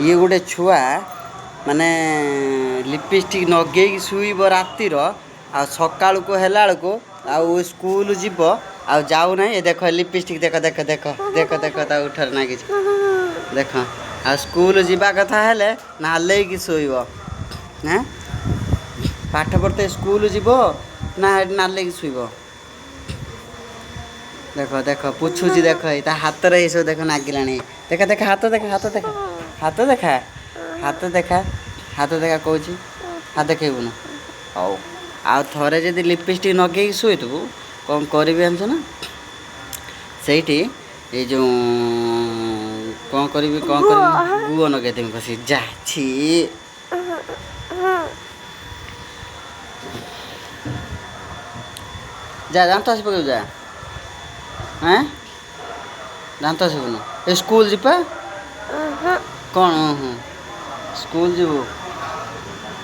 ये गोटे छुआ माने लिपस्टिक नगे शुब रातिर आ सका को है को स्कूल जीव आ जाऊ ना देख लिपस्टिक देख देख देख देख देख उठर ना कि देख आ स्कूल जीवा कथा हेले नाले कि शोब हाँ पाठ पढ़ते स्कूल जीव ना नाले कि शुब देख देख पुछुची देख हाथ रे सब देख नागिला देख देख हाथ देख हाथ देख हाथ देखा हाथ देखा हाथ देखा कौच हाथ देखू ना हौ आ थे जब लिपस्टिक नगे शुबू कौन करी जानस ना से जो कौन करी गुआ नगे देवी बस जा छी जा दात आस पक जा हाँ दात आसबुन स्कूल जीपा कौन स्कूल जीवु